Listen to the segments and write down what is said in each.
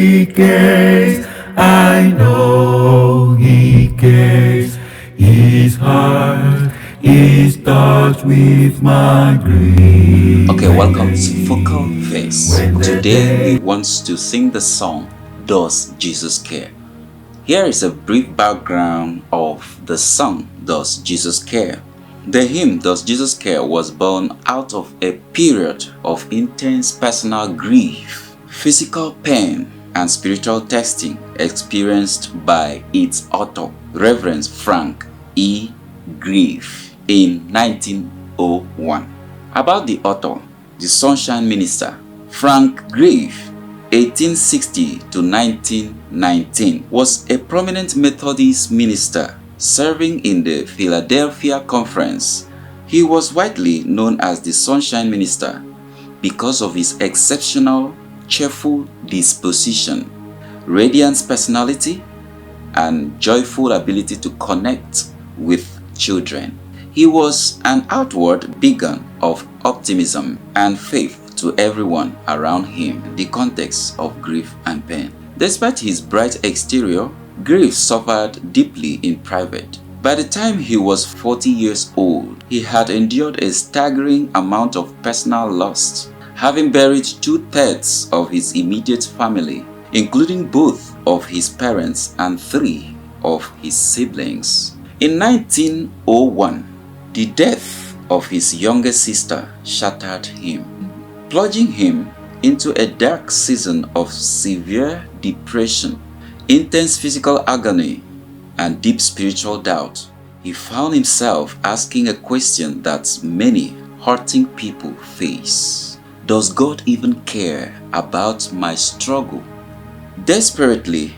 He cares. I know He cares. His heart is touched with my grief. Okay, welcome to VocalVerse. Today we want to sing the song, Does Jesus Care? Here is a brief background of the song, Does Jesus Care? The hymn, Does Jesus Care, was born out of a period of intense personal grief, physical pain, and spiritual testing experienced by its author, Reverend Frank E. Grieve, in 1901. About the author, the Sunshine Minister, Frank Grieve, 1860 to 1919, was a prominent Methodist minister serving in the Philadelphia Conference. He was widely known as the Sunshine Minister because of his exceptional, cheerful disposition, radiant personality, and joyful ability to connect with children. He was an outward beacon of optimism and faith to everyone around him in the context of grief and pain. Despite his bright exterior, Grieve suffered deeply in private. By the time he was 40 years old, he had endured a staggering amount of personal loss, having buried 2/3 of his immediate family, including both of his parents and 3 of his siblings. In 1901, the death of his younger sister shattered him, plunging him into a dark season of severe depression, intense physical agony, and deep spiritual doubt. He found himself asking a question that many hurting people face. Does God even care about my struggle? Desperately,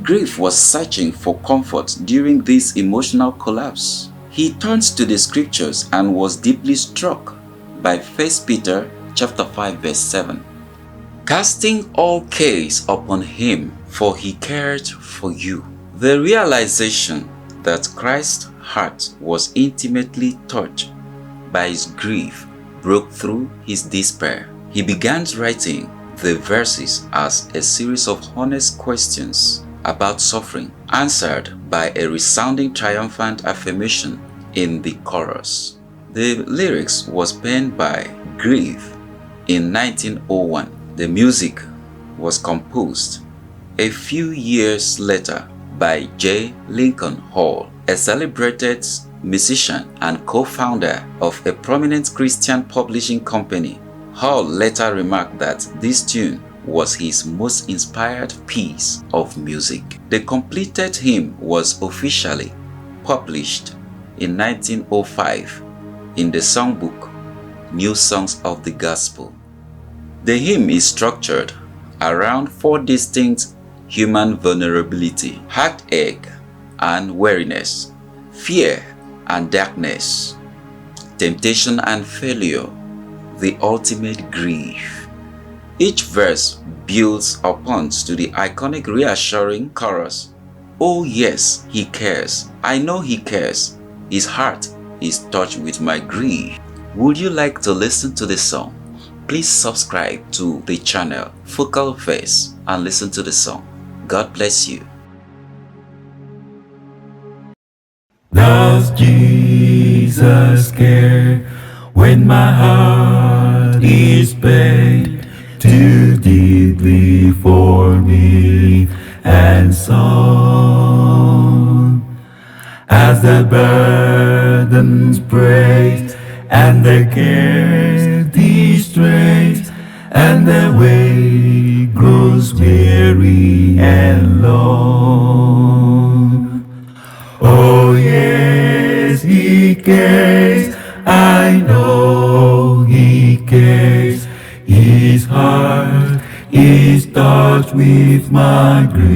Grieve was searching for comfort during this emotional collapse. He turned to the scriptures and was deeply struck by 1 Peter chapter 5 verse 7. Casting all cares upon him, for he cared for you. The realization that Christ's heart was intimately touched by his grief broke through his despair. He began writing the verses as a series of honest questions about suffering, answered by a resounding triumphant affirmation in the chorus. The lyrics was penned by Grieve in 1901. The music was composed a few years later by J. Lincoln Hall, a celebrated musician and co-founder of a prominent Christian publishing company. Hall later remarked that this tune was his most inspired piece of music. The completed hymn was officially published in 1905 in the songbook New Songs of the Gospel. The hymn is structured around 4 distinct human vulnerability: heartache and weariness, fear and darkness, temptation and failure, the ultimate grief. Each verse builds upon to the iconic reassuring chorus, "Oh yes, he cares. I know he cares. His heart is touched with my grief." Would you like to listen to the song? Please subscribe to the channel VocalVerse and listen to the song. God bless you. Does Jesus care when my heart is pained too deeply for me and song? As the burdens praise and the care distrays and the way grows weary and long. Oh yes, he cares. I know he cares. His heart is touched with my grief.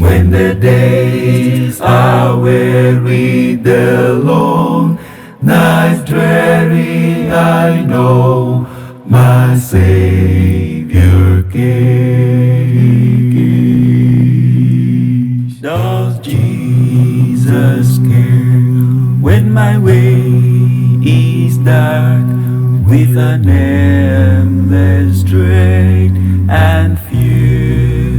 When the days are weary, the long nights dreary, I know my Savior cares. Does Jesus care when my way is dark, with an endless dread and fear.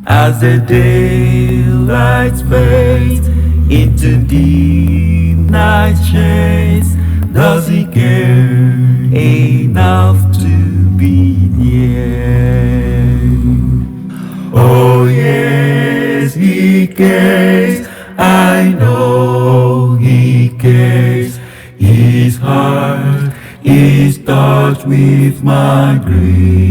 As the daylight fades into the night shades, does he care enough to be near? Oh yes, he cares, I know he cares. His heart is touched with my grief.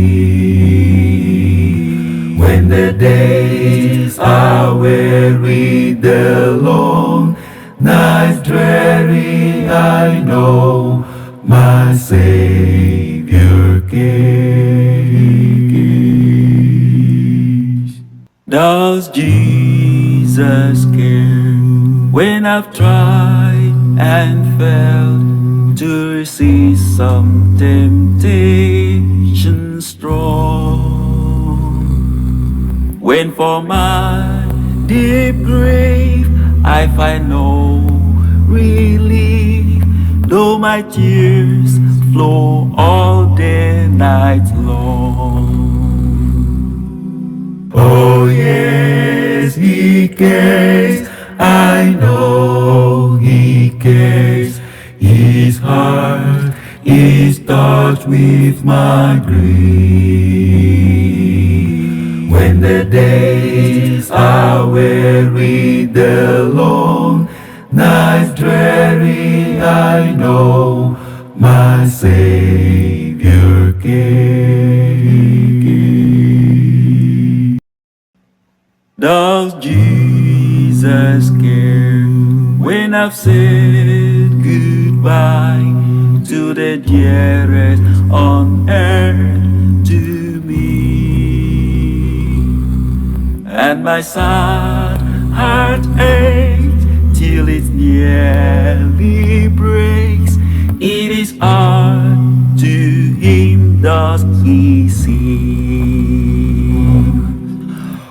When the days are weary, the long nights dreary, I know my Savior cares. Does Jesus care when I've tried and failed to resist some temptation strong? When for my deep grief I find no relief, though my tears flow all day night long. Oh yes, he cares, I know he cares. His heart is touched with my grief. When the days are weary, the long nights dreary, I know my Savior cares. Does Jesus care when I've said goodbye to the dearest on earth to me? And my sad heart aches till it nearly breaks. It is hard to him does he see.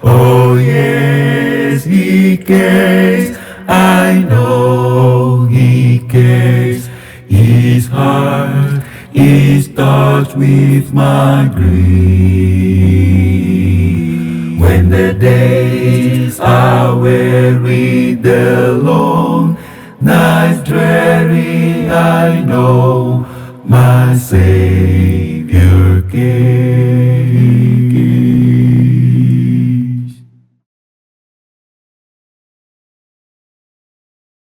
Oh yes, he cares, I know he cares. His heart is touched with my grief. When the days are weary, the long nights dreary, I know my Savior cares.